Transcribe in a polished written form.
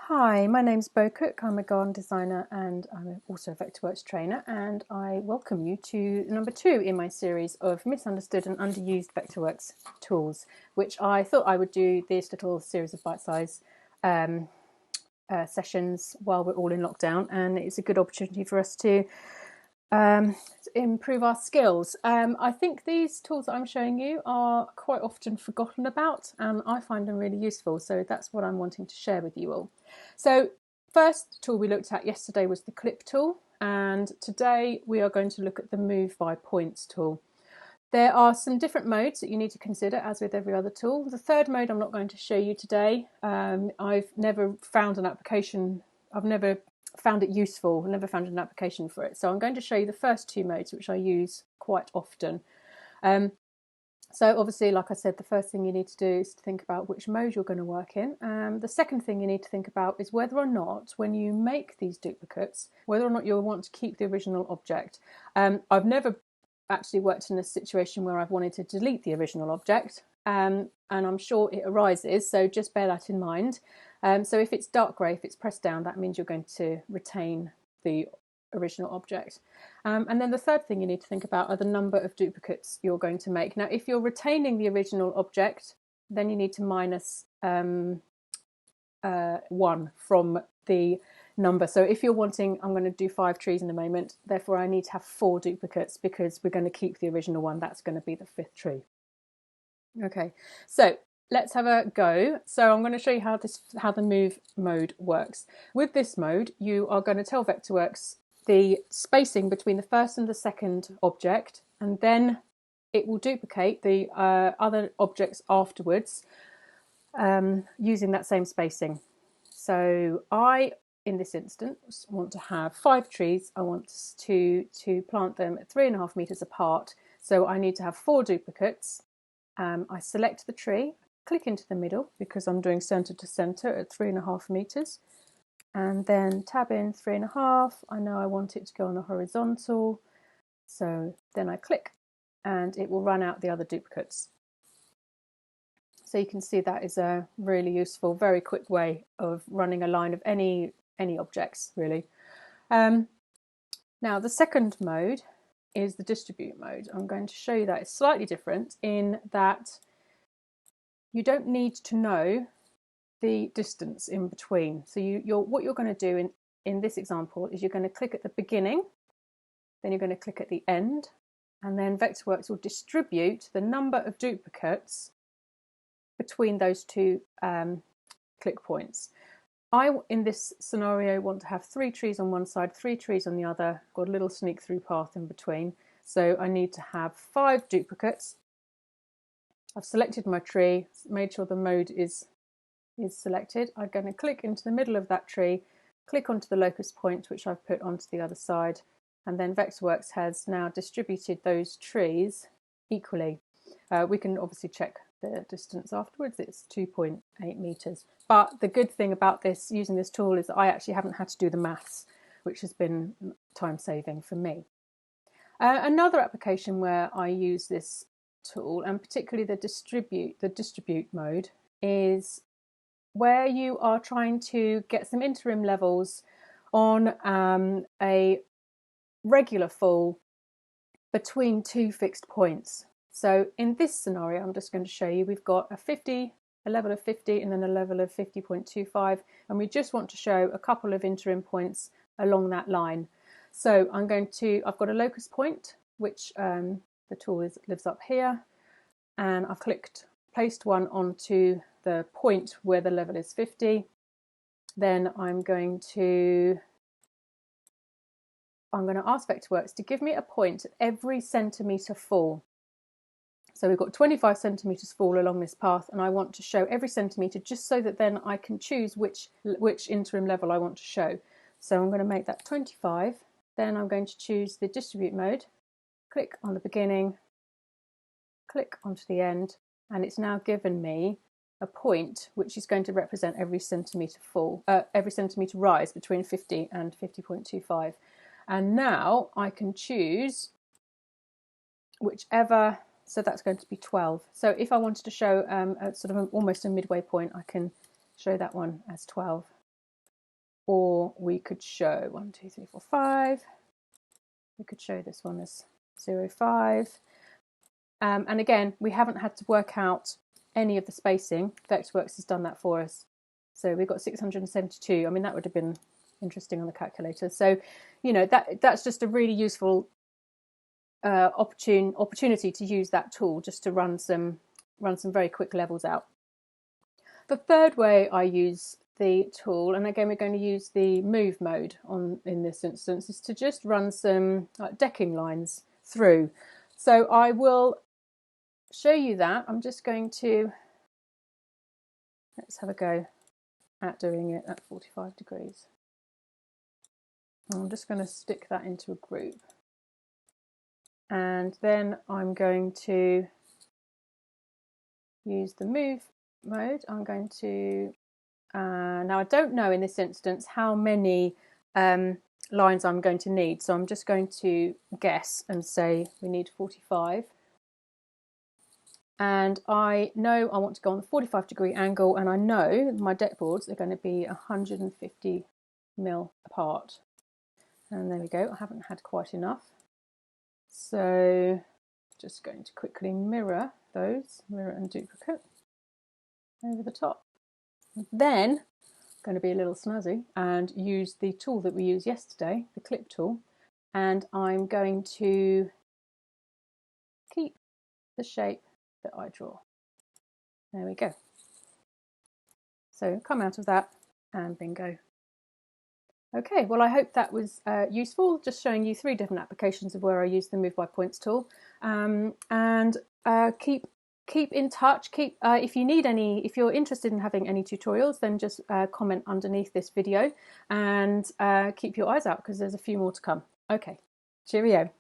Hi, my name's Bo Cook. I'm a garden designer and I'm also a Vectorworks trainer, and I welcome you to number 2 in my series of misunderstood and underused Vectorworks tools, which I thought I would do this little series of bite-sized sessions while we're all in lockdown, and it's a good opportunity for us to improve our skills. I think these tools that I'm showing you are quite often forgotten about, and I find them really useful, so that's what I'm wanting to share with you all. So first tool we looked at yesterday was the clip tool, and today we are going to look at the move by points tool. There are some different modes that you need to consider, as with every other tool. The third mode I'm not going to show you today. I've never found an application, I've never found it useful, never found an application for it. So I'm going to show you the first 2 modes, which I use quite often. So obviously, like I said, the first thing you need to do is to think about which mode you're going to work in. The second thing you need to think about is whether or not, when you make these duplicates, whether or not you'll want to keep the original object. I've never actually worked in a situation where I've wanted to delete the original object, and I'm sure it arises, so just bear that in mind. So if it's dark grey, if it's pressed down, that means you're going to retain the original object. And then the third thing you need to think about are the number of duplicates you're going to make. Now, if you're retaining the original object, then you need to minus 1 from the number. So if you're wanting, I'm going to do 5 trees in a moment, therefore I need to have 4 duplicates because we're going to keep the original one. That's going to be the 5th tree. Okay, so let's have a go. So I'm going to show you how the move mode works. With this mode, you are going to tell Vectorworks the spacing between the first and the second object, and then it will duplicate the other objects afterwards using that same spacing. So I, in this instance, want to have 5 trees. I want to plant them at 3.5 meters apart. So I need to have 4 duplicates. I select the tree, click into the middle because I'm doing centre to centre at 3.5 meters, and then tab in 3.5. I know I want it to go on a horizontal, so then I click and it will run out the other duplicates. So you can see that is a really useful, very quick way of running a line of any objects, really. Now the second mode is the distribute mode. I'm going to show you that it's slightly different in that you don't need to know the distance in between. So what you're going to do in this example is you're going to click at the beginning, then you're going to click at the end, and then Vectorworks will distribute the number of duplicates between those 2 click points. I, in this scenario, want to have 3 trees on one side, 3 trees on the other, got a little sneak through path in between. So I need to have 5 duplicates. I've selected my tree, made sure the mode is selected. I'm going to click into the middle of that tree, click onto the locus point, which I've put onto the other side, and then Vectorworks has now distributed those trees equally. We can obviously check the distance afterwards. It's 2.8 meters. But the good thing about this, using this tool, is that I actually haven't had to do the maths, which has been time saving for me. Another application where I use this tool, and particularly the distribute mode, is where you are trying to get some interim levels on a regular fall between 2 fixed points. So in this scenario, I'm just going to show you, we've got a level of 50 and then a level of 50.25, and we just want to show a couple of interim points along that line. So I've got a locus point, which the tool lives up here, and I've placed one onto the point where the level is 50. Then I'm going to ask Vectorworks to give me a point at every centimetre fall. So we've got 25 centimetres fall along this path, and I want to show every centimetre just so that then I can choose which interim level I want to show. So I'm going to make that 25. Then I'm going to choose the distribute mode, click on the beginning, click onto the end, and it's now given me a point which is going to represent every centimetre rise between 50 and 50.25. And now I can choose whichever, so that's going to be 12. So if I wanted to show almost a midway point, I can show that one as 12. or we could show 1, 2, 3, 4, 5. We could show this one as 0, 5. And again, we haven't had to work out any of the spacing. Vectorworks has done that for us. So we've got 672. I mean, that would have been interesting on the calculator. So, you know, that's just a really useful opportunity to use that tool just to run some very quick levels out. The third way I use the tool, and again we're going to use the move mode in this instance, is to just run some decking lines through. So I will show you that. I'm just going to, let's have a go at doing it at 45 degrees. I'm just going to stick that into a group, and then I'm going to use the move mode. I'm going to now I don't know in this instance how many lines I'm going to need, so I'm just going to guess and say we need 45. And I know I want to go on the 45-degree angle, and I know my deck boards are going to be 150 mil apart. And there we go, I haven't had quite enough. So just going to quickly mirror those, mirror and duplicate over the top. Then I'm going to be a little snazzy and use the tool that we used yesterday, the clip tool, and I'm going to keep the shape that I draw. There we go. So come out of that and bingo. Okay, well I hope that was useful, just showing you 3 different applications of where I use the Move by Points tool. And keep in touch. If you need any, if you're interested in having any tutorials, then just comment underneath this video, and keep your eyes out because there's a few more to come. Okay, cheerio.